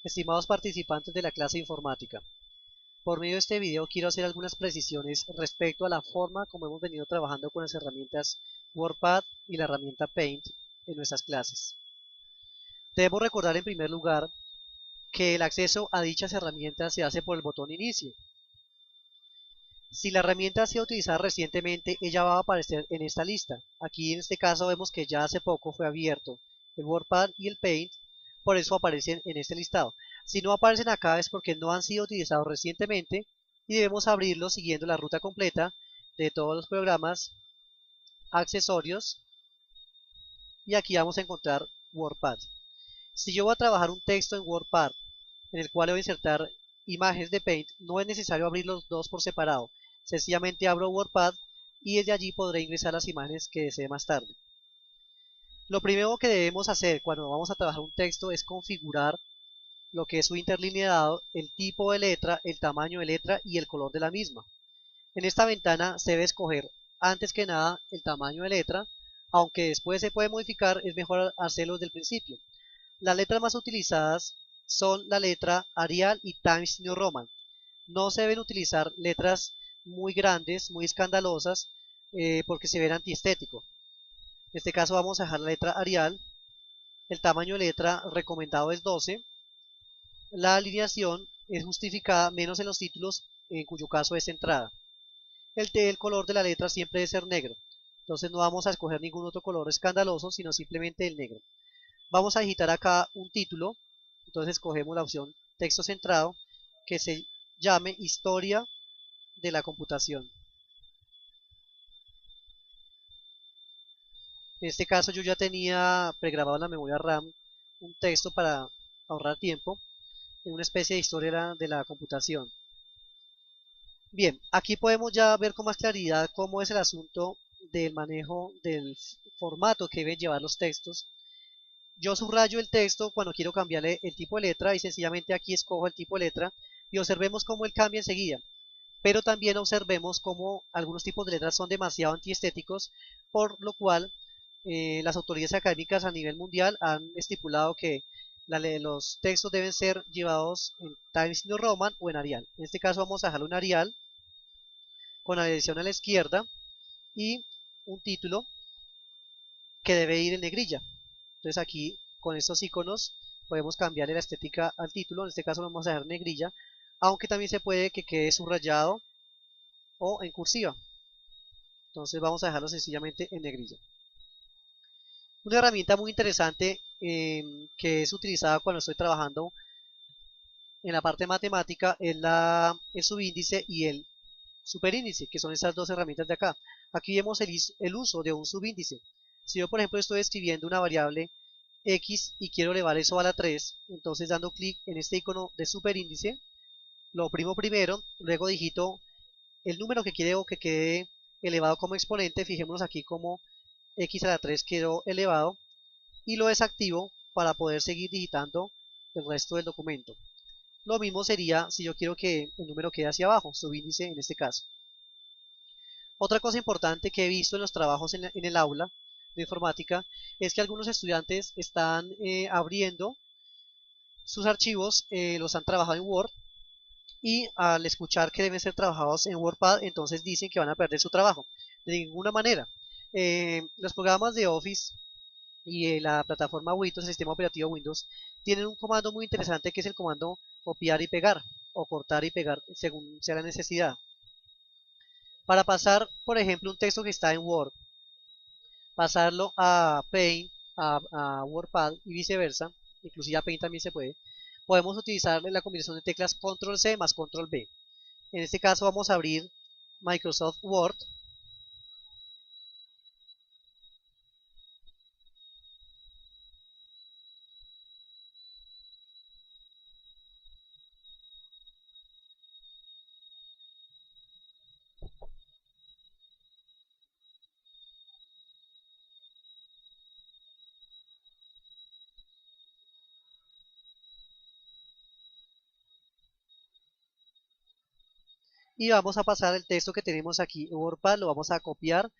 Estimados participantes de la clase de informática, por medio de este video quiero hacer algunas precisiones respecto a la forma como hemos venido trabajando con las herramientas WordPad y la herramienta Paint en nuestras clases. Debemos recordar en primer lugar que el acceso a dichas herramientas se hace por el botón Inicio. Si la herramienta ha sido utilizada recientemente, ella va a aparecer en esta lista. Aquí en este caso vemos que ya hace poco fue abierto el WordPad y el Paint, por eso aparecen en este listado. Si no aparecen acá es porque no han sido utilizados recientemente y debemos abrirlos siguiendo la ruta completa de todos los programas, accesorios, y aquí vamos a encontrar WordPad. Si yo voy a trabajar un texto en WordPad en el cual voy a insertar imágenes de Paint, no es necesario abrir los dos por separado. Sencillamente abro WordPad y desde allí podré ingresar las imágenes que desee más tarde. Lo primero que debemos hacer cuando vamos a trabajar un texto es configurar lo que es su interlineado, el tipo de letra, el tamaño de letra y el color de la misma. En esta ventana se debe escoger antes que nada el tamaño de letra, aunque después se puede modificar, es mejor hacerlo desde el principio. Las letras más utilizadas son la letra Arial y Times New Roman. No se deben utilizar letras muy grandes, muy escandalosas, porque se ven antiestético. En este caso vamos a dejar la letra Arial. El tamaño de letra recomendado es 12. La alineación es justificada menos en los títulos, en cuyo caso es centrada. El color de la letra siempre debe ser negro. Entonces no vamos a escoger ningún otro color escandaloso, sino simplemente el negro. Vamos a digitar acá un título. Entonces escogemos la opción texto centrado, que se llame Historia de la computación. En este caso yo ya tenía pregrabado en la memoria RAM un texto para ahorrar tiempo, en una especie de historia de la computación. Bien, aquí podemos ya ver con más claridad cómo es el asunto del manejo del formato que deben llevar los textos. Yo subrayo el texto cuando quiero cambiarle el tipo de letra y sencillamente aquí escojo el tipo de letra y observemos cómo él cambia enseguida. Pero también observemos cómo algunos tipos de letras son demasiado antiestéticos, por lo cual las autoridades académicas a nivel mundial han estipulado que los textos deben ser llevados en Times New Roman o en Arial. En este caso vamos a dejarlo en Arial, con la dirección a la izquierda y un título que debe ir en negrilla. Entonces aquí con estos iconos podemos cambiarle la estética al título. En este caso lo vamos a dejar negrilla, aunque también se puede que quede subrayado o en cursiva. Entonces vamos a dejarlo sencillamente en negrilla. Una herramienta muy interesante que es utilizada cuando estoy trabajando en la parte matemática es el subíndice y el superíndice, que son estas dos herramientas de acá. Aquí vemos el uso de un subíndice. Si yo por ejemplo estoy escribiendo una variable x y quiero elevar eso a la 3, entonces dando clic en este icono de superíndice, lo oprimo primero, luego digito el número que quiero que quede elevado como exponente. Fijémonos aquí como x a la 3 quedó elevado, y lo desactivo para poder seguir digitando el resto del documento. Lo mismo sería si yo quiero que el número quede hacia abajo, subíndice en este caso. Otra cosa importante que he visto en los trabajos en el aula de informática es que algunos estudiantes están abriendo sus archivos, los han trabajado en Word, y al escuchar que deben ser trabajados en WordPad, entonces dicen que van a perder su trabajo. De ninguna manera. Los programas de Office y la plataforma Windows, el sistema operativo Windows, tienen un comando muy interesante que es el comando copiar y pegar, o cortar y pegar según sea la necesidad. Para pasar, por ejemplo, un texto que está en Word, pasarlo a Paint, a WordPad y viceversa, inclusive a Paint también se puede, podemos utilizar la combinación de teclas Control C más Control V. En este caso vamos a abrir Microsoft Word. Y vamos a pasar el texto que tenemos aquí en WordPad, lo vamos a copiar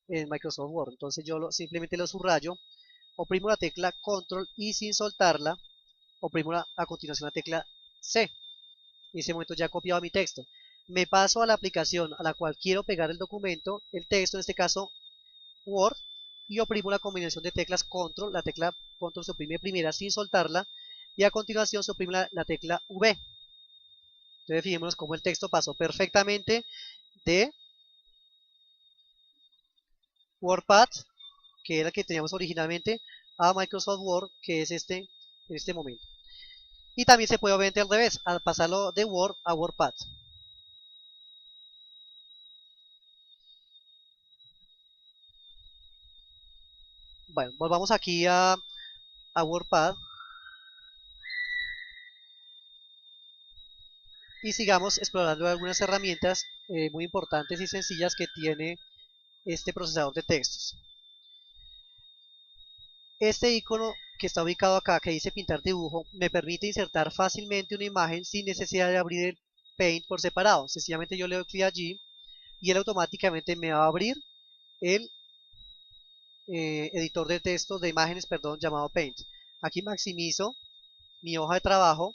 en Microsoft Word. Entonces yo simplemente lo subrayo, oprimo la tecla Control y sin soltarla oprimo a continuación la tecla C. En ese momento ya he copiado mi texto. Me paso a la aplicación a la cual quiero pegar el documento, el texto, en este caso Word, y oprimo la combinación de teclas Control. La tecla Control se oprime primera sin soltarla y a continuación se oprime la tecla V. Entonces fijémonos cómo el texto pasó perfectamente de WordPad, que era el que teníamos originalmente, a Microsoft Word, que es en este momento. Y también se puede obviamente al revés, al pasarlo de Word a WordPad. Bueno, volvamos aquí a WordPad y sigamos explorando algunas herramientas muy importantes y sencillas que tiene este procesador de textos. Este icono que está ubicado acá, que dice pintar dibujo, me permite insertar fácilmente una imagen sin necesidad de abrir el Paint por separado. Sencillamente yo le doy clic allí y él automáticamente me va a abrir el editor de texto de imágenes, perdón, llamado Paint. Aquí maximizo mi hoja de trabajo,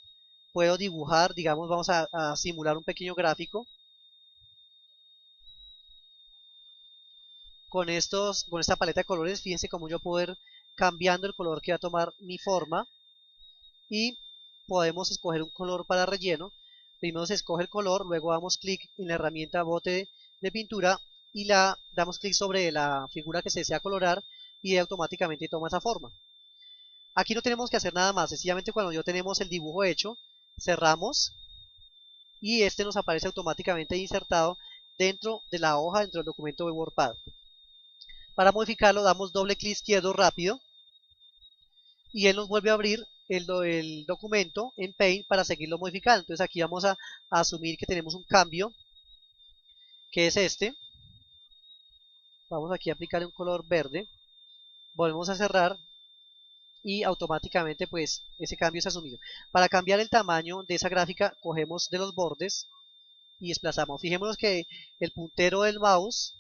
puedo dibujar, digamos, vamos a simular un pequeño gráfico. Con esta paleta de colores, fíjense cómo yo puedo ir cambiando el color que va a tomar mi forma y podemos escoger un color para relleno. Primero se escoge el color, luego damos clic en la herramienta bote de pintura y damos clic sobre la figura que se desea colorar y automáticamente toma esa forma. Aquí no tenemos que hacer nada más, sencillamente cuando ya tenemos el dibujo hecho, cerramos y este nos aparece automáticamente insertado dentro de la hoja, dentro del documento de WordPad. Para modificarlo damos doble clic izquierdo rápido y él nos vuelve a abrir el documento en Paint para seguirlo modificando. Entonces aquí vamos a asumir que tenemos un cambio, que es este. Vamos aquí a aplicarle un color verde. Volvemos a cerrar y automáticamente pues ese cambio es asumido. Para cambiar el tamaño de esa gráfica, cogemos de los bordes y desplazamos. Fijémonos que el puntero del mouse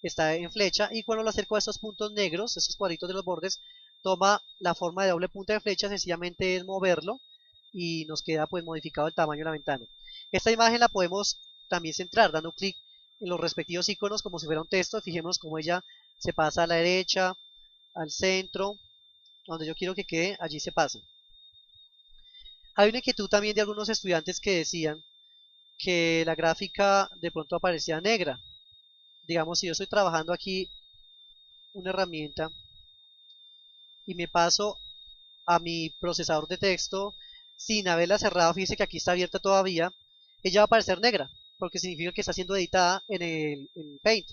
está en flecha y cuando lo acerco a estos puntos negros, estos cuadritos de los bordes, toma la forma de doble punta de flecha, sencillamente es moverlo y nos queda pues modificado el tamaño de la ventana. Esta imagen la podemos también centrar dando clic en los respectivos iconos como si fuera un texto. Fijémonos cómo ella se pasa a la derecha, al centro, donde yo quiero que quede, allí se pasa. Hay una inquietud también de algunos estudiantes que decían que la gráfica de pronto aparecía negra. Digamos, si yo estoy trabajando aquí una herramienta y me paso a mi procesador de texto sin haberla cerrado, fíjense que aquí está abierta todavía, ella va a aparecer negra, porque significa que está siendo editada en Paint.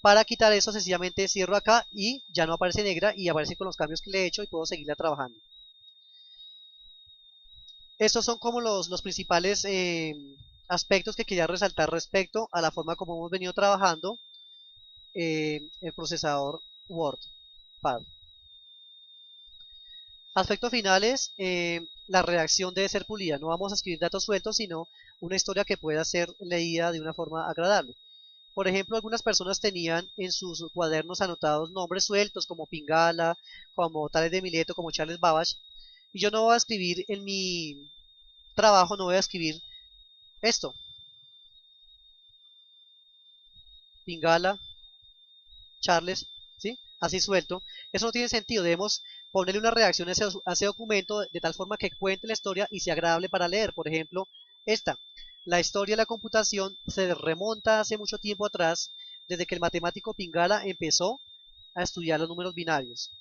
Para quitar eso, sencillamente cierro acá y ya no aparece negra y aparece con los cambios que le he hecho y puedo seguirla trabajando. Estos son como los principales aspectos que quería resaltar respecto a la forma como hemos venido trabajando el procesador WordPad. Aspectos finales, la redacción debe ser pulida. No vamos a escribir datos sueltos, sino una historia que pueda ser leída de una forma agradable. Por ejemplo, algunas personas tenían en sus cuadernos anotados nombres sueltos como Pingala, como Tales de Mileto, como Charles Babbage. Y yo no voy a escribir en mi trabajo, no voy a escribir esto. Pingala, Charles, ¿sí? Así suelto. Eso no tiene sentido. Debemos ponerle una redacción a ese documento de tal forma que cuente la historia y sea agradable para leer. Por ejemplo, esta. La historia de la computación se remonta hace mucho tiempo atrás, desde que el matemático Pingala empezó a estudiar los números binarios.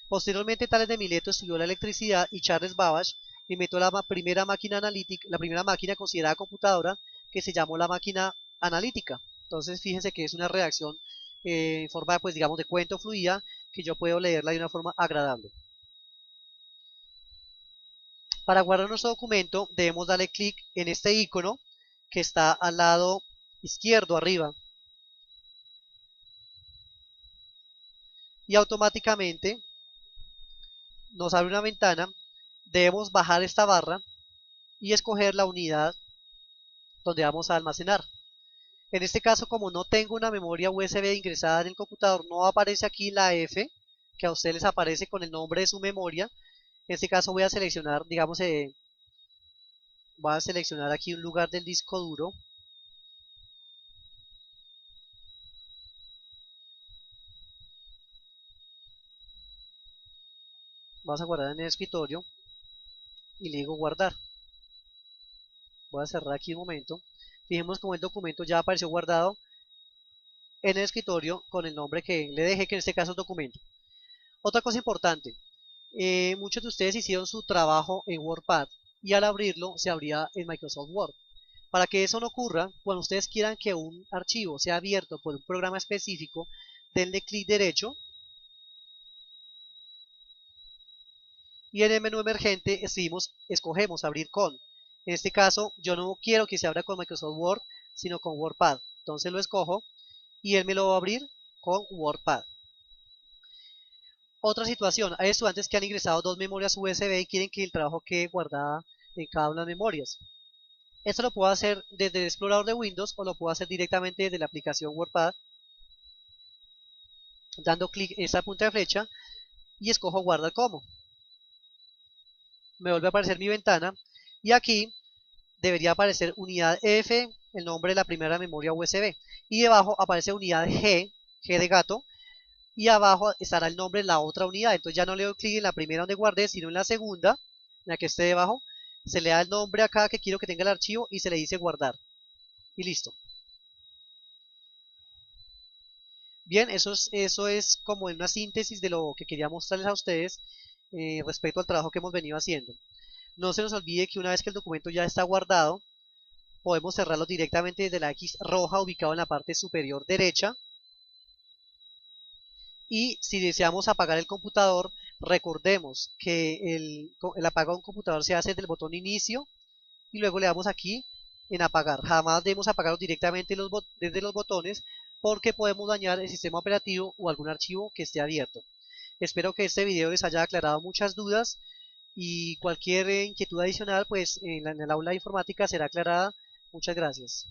Posteriormente, Tales de Mileto estudió la electricidad y Charles Babbage inventó la primera máquina analítica, la primera máquina considerada computadora, que se llamó la máquina analítica. Entonces, fíjense que es una redacción en forma, pues digamos, de cuento fluida, que yo puedo leerla de una forma agradable. Para guardar nuestro documento, debemos darle clic en este icono que está al lado izquierdo arriba. Y automáticamente nos abre una ventana. Debemos bajar esta barra y escoger la unidad donde vamos a almacenar. En este caso, como no tengo una memoria USB ingresada en el computador, no aparece aquí la F, que a ustedes les aparece con el nombre de su memoria. En este caso voy a seleccionar, digamos, voy a seleccionar aquí un lugar del disco duro. Vamos a guardar en el escritorio y le digo guardar. Voy a cerrar aquí un momento. Fijemos como el documento ya apareció guardado en el escritorio con el nombre que le dejé, que en este caso es documento. Otra cosa importante, muchos de ustedes hicieron su trabajo en WordPad y al abrirlo se abría en Microsoft Word. Para que eso no ocurra, cuando ustedes quieran que un archivo sea abierto por un programa específico, denle clic derecho y en el menú emergente escogemos abrir con. En este caso, yo no quiero que se abra con Microsoft Word, sino con WordPad. Entonces lo escojo y él me lo va a abrir con WordPad. Otra situación, hay estudiantes que han ingresado dos memorias USB y quieren que el trabajo quede guardada en cada una de las memorias. Esto lo puedo hacer desde el explorador de Windows o lo puedo hacer directamente desde la aplicación WordPad, dando clic en esta punta de flecha y escojo guardar como. Me vuelve a aparecer mi ventana y aquí debería aparecer unidad F, el nombre de la primera memoria USB, y debajo aparece unidad G, G de gato, y abajo estará el nombre de la otra unidad. Entonces ya no le doy clic en la primera donde guardé, sino en la segunda, en la que esté debajo, se le da el nombre acá que quiero que tenga el archivo y se le dice guardar. Y listo. Bien, eso es como una síntesis de lo que quería mostrarles a ustedes respecto al trabajo que hemos venido haciendo. No se nos olvide que una vez que el documento ya está guardado, podemos cerrarlo directamente desde la X roja ubicado en la parte superior derecha. Y si deseamos apagar el computador, recordemos que el apagado de un computador se hace desde el botón inicio y luego le damos aquí en apagar. Jamás debemos apagarlo directamente desde los botones porque podemos dañar el sistema operativo o algún archivo que esté abierto. Espero que este video les haya aclarado muchas dudas y cualquier inquietud adicional pues en el aula de informática será aclarada. Muchas gracias.